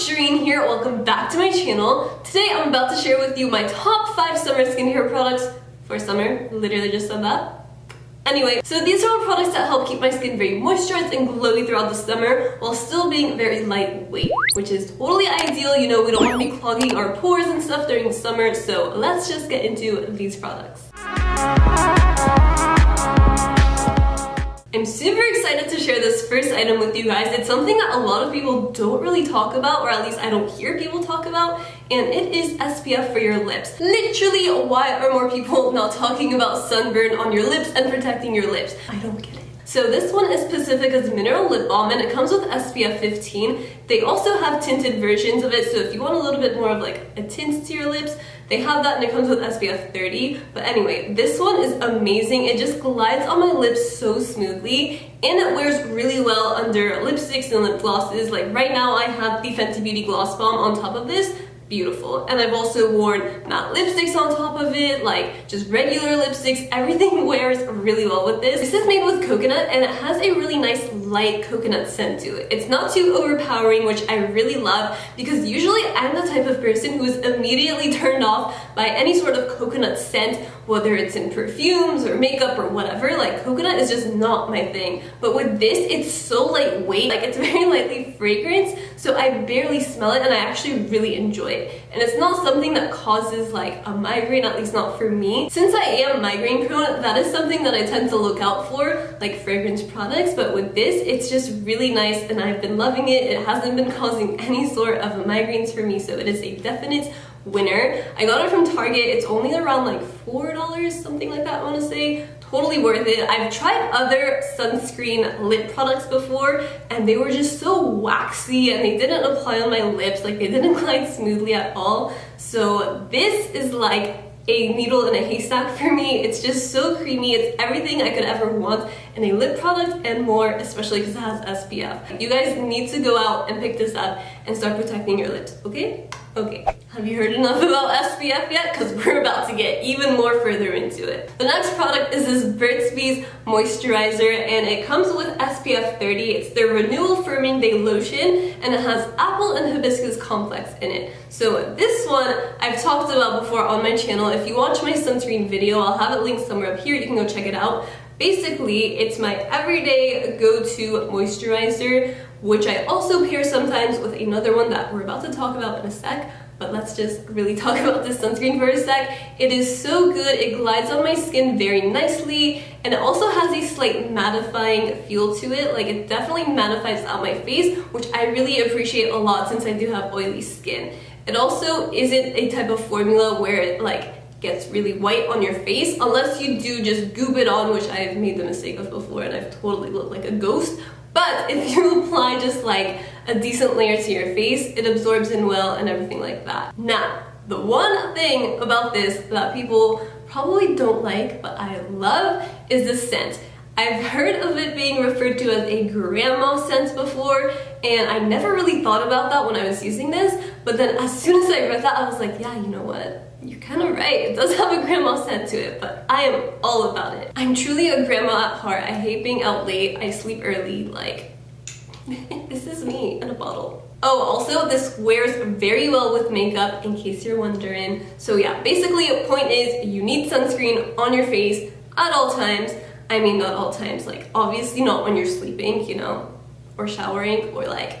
Queenshirin here, welcome back to my channel. Today I'm about to share with you my top 5 summer skincare products for summer. Literally just said that. Anyway, so these are all products that help keep my skin very moisturized and glowy throughout the summer while still being very lightweight, which is totally ideal. You know, we don't want to be clogging our pores and stuff during the summer, so let's just get into these products. I'm super excited to share this first item with you guys. It's something that a lot of people don't really talk about, or at least I don't hear people talk about, and it is SPF for your lips. Literally, why are more people not talking about sunburn on your lips and protecting your lips? I don't get it. So this one is Pacific as Mineral Lip Balm, and it comes with SPF 15. They also have tinted versions of it, so if you want a little bit more of like a tint to your lips, they have that, and it comes with SPF 30. But anyway, this one is amazing. It just glides on my lips so smoothly, and it wears really well under lipsticks and lip glosses. Like right now I have the Fenty Beauty Gloss Balm on top of this. Beautiful. And I've also worn matte lipsticks on top of it, like just regular lipsticks. Everything wears really well with this. This is made with coconut, and it has a really nice light coconut scent to it. It's not too overpowering, which I really love, because usually I'm the type of person who is immediately turned off by any sort of coconut scent, whether it's in perfumes or makeup or whatever. Like coconut is just not my thing. But with this, it's so lightweight, like it's very lightly fragrant, so I barely smell it, and I actually really enjoy it. And it's not something that causes like a migraine, at least not for me. Since I am migraine prone, that is something that I tend to look out for, like fragrance products. But with this, it's just really nice, and I've been loving it. It hasn't been causing any sort of migraines for me, so it is a definite winner. I got it from Target. It's only around like $4, something like that, I want to say. Totally worth it. I've tried other sunscreen lip products before, and they were just so waxy, and they didn't apply on my lips. Like they didn't glide smoothly at all. So this is like a needle in a haystack for me. It's just so creamy. It's everything I could ever want in a lip product and more, especially because it has SPF. You guys need to go out and pick this up and start protecting your lips, okay? Okay. Have you heard enough about SPF yet? Because we're about to get even more further into it. The next product is this Burt's Bees moisturizer, and it comes with SPF 30. It's their Renewal Firming Day Lotion, and it has apple and hibiscus complex in it. So this one I've talked about before on my channel. If you watch my sunscreen video, I'll have it linked somewhere up here. You can go check it out. Basically, it's my everyday go-to moisturizer, which I also pair sometimes with another one that we're about to talk about in a sec. But let's just really talk about this sunscreen for a sec. It is so good. It glides on my skin very nicely, and it also has a slight mattifying feel to it. Like it definitely mattifies out my face, which I really appreciate a lot since I do have oily skin. It also isn't a type of formula where it like gets really white on your face, unless you do just goop it on, which I've made the mistake of before, and I've totally looked like a ghost. But if you apply just like a decent layer to your face, it absorbs in well and everything like that. Now, the one thing about this that people probably don't like, but I love, is the scent. I've heard of it being referred to as a grandma scent before, and I never really thought about that when I was using this, but then as soon as I read that, I was like, yeah, you know what? You're kind of right. It does have a grandma scent to it, but I am all about it. I'm truly a grandma at heart. I hate being out late. I sleep early. Like, this is me in a bottle. Oh, also, this wears very well with makeup, in case you're wondering. So yeah, basically, the point is you need sunscreen on your face at all times. I mean, not all times. Like, obviously not when you're sleeping, you know, or showering, or like,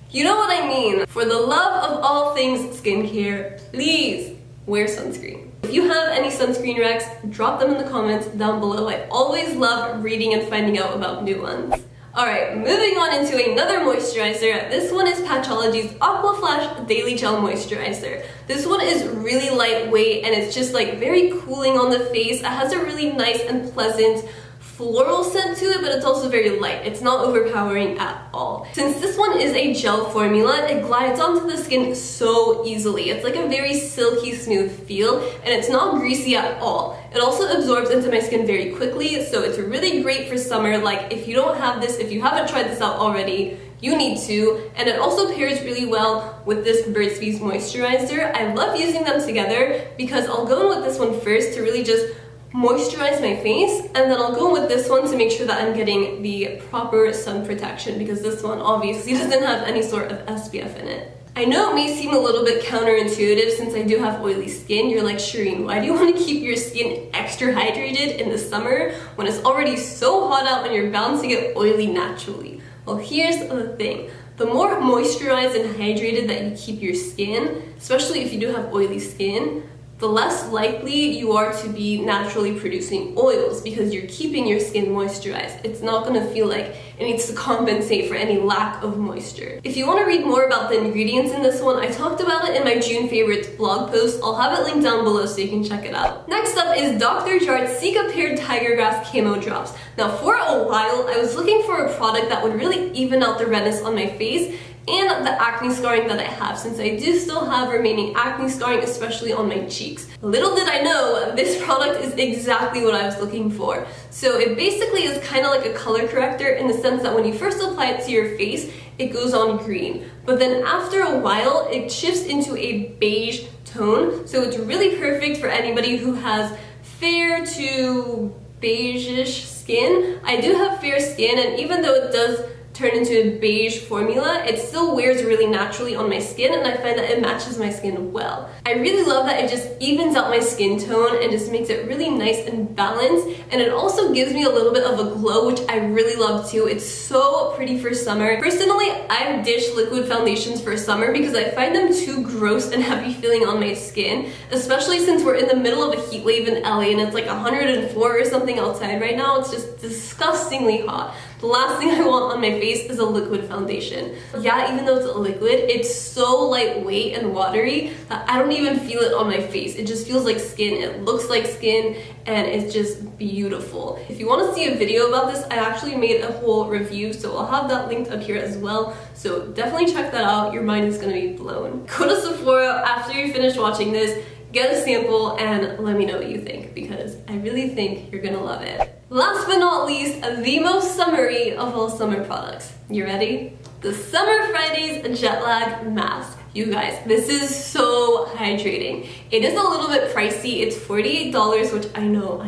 you know what I mean. For the love of all things skincare, please wear sunscreen. If you have any sunscreen recs, drop them in the comments down below. I always love reading and finding out about new ones. Alright, moving on into another moisturizer. This one is Patchology's Aqua Flesh Daily Gel Moisturizer. This one is really lightweight, and it's just like very cooling on the face. It has a really nice and pleasant floral scent to it, but it's also very light. It's not overpowering at all. Since this one is a gel formula, it glides onto the skin so easily. It's like a very silky smooth feel, and it's not greasy at all. It also absorbs into my skin very quickly, so it's really great for summer. Like if you don't have this, if you haven't tried this out already, you need to. And it also pairs really well with this Burt's Bees moisturizer. I love using them together because I'll go in with this one first to really just moisturize my face, and then I'll go with this one to make sure that I'm getting the proper sun protection, because this one obviously doesn't have any sort of SPF in it. I know it may seem a little bit counterintuitive since I do have oily skin. You're like, Shireen, why do you want to keep your skin extra hydrated in the summer when it's already so hot out and you're bound to get oily naturally? Well, here's the thing. The more moisturized and hydrated that you keep your skin, especially if you do have oily skin, the less likely you are to be naturally producing oils because you're keeping your skin moisturized. It's not going to feel like it needs to compensate for any lack of moisture. If you want to read more about the ingredients in this one, I talked about it in my June favorites blog post. I'll have it linked down below so you can check it out. Next up is Dr. Jart's Cica Paired Tiger Grass Camo Drops. Now, for a while, I was looking for a product that would really even out the redness on my face and the acne scarring that I have, since I do still have remaining acne scarring, especially on my cheeks. Little did I know, this product is exactly what I was looking for. So it basically is kind of like a color corrector in the sense that when you first apply it to your face, it goes on green. But then after a while, it shifts into a beige tone. So it's really perfect for anybody who has fair to beige-ish skin. I do have fair skin, and even though it does turn into a beige formula, it still wears really naturally on my skin, and I find that it matches my skin well. I really love that it just evens out my skin tone and just makes it really nice and balanced, and it also gives me a little bit of a glow, which I really love too. It's so pretty for summer. Personally, I've ditched liquid foundations for summer because I find them too gross and heavy feeling on my skin, especially since we're in the middle of a heat wave in LA and it's like 104 or something outside right now. It's just disgustingly hot. The last thing I want on my face is a liquid foundation. Yeah, even though it's a liquid, it's so lightweight and watery that I don't even feel it on my face. It just feels like skin, it looks like skin, and it's just beautiful. If you want to see a video about this, I actually made a whole review, so I'll have that linked up here as well. So definitely check that out, your mind is gonna be blown. Go to Sephora after you finish watching this, get a sample, and let me know what you think, because I really think you're gonna love it. Last but not least, the most summery of all summer products. You ready? The Summer Fridays Jet Lag Mask. You guys, this is so hydrating. It is a little bit pricey. It's $48, which I know,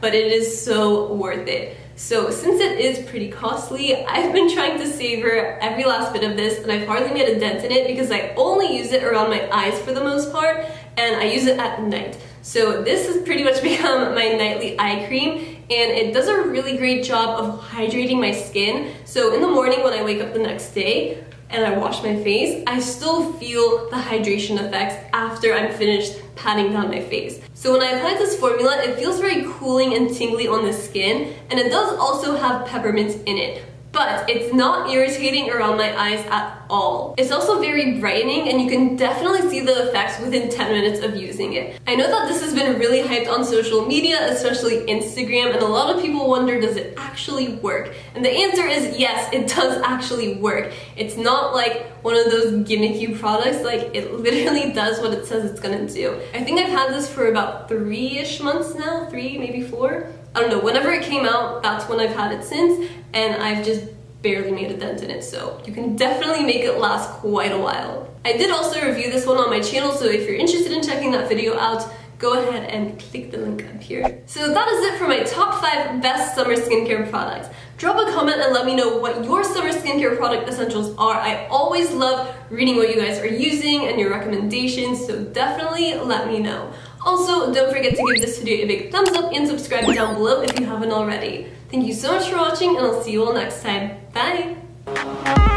but it is so worth it. So since it is pretty costly, I've been trying to savor every last bit of this, and I've hardly made a dent in it because I only use it around my eyes for the most part, and I use it at night. So this has pretty much become my nightly eye cream, and it does a really great job of hydrating my skin. So in the morning when I wake up the next day and I wash my face, I still feel the hydration effects after I'm finished patting down my face. So when I apply this formula, it feels very cooling and tingly on the skin, and it does also have peppermint in it. But it's not irritating around my eyes at all. It's also very brightening, and you can definitely see the effects within 10 minutes of using it. I know that this has been really hyped on social media, especially Instagram, and a lot of people wonder, does it actually work? And the answer is yes, it does actually work. It's not like one of those gimmicky products, like it literally does what it says it's gonna do. I think I've had this for about 3-ish months now, 3, maybe 4. I don't know, whenever it came out, that's when I've had it since, and I've just barely made a dent in it, so you can definitely make it last quite a while. I did also review this one on my channel, so if you're interested in checking that video out, go ahead and click the link up here. So that is it for my top 5 best summer skincare products. Drop a comment and let me know what your summer skincare product essentials are. I always love reading what you guys are using and your recommendations, so definitely let me know. Also, don't forget to give this video a big thumbs up and subscribe down below if you haven't already. Thank you so much for watching, and I'll see you all next time. Bye!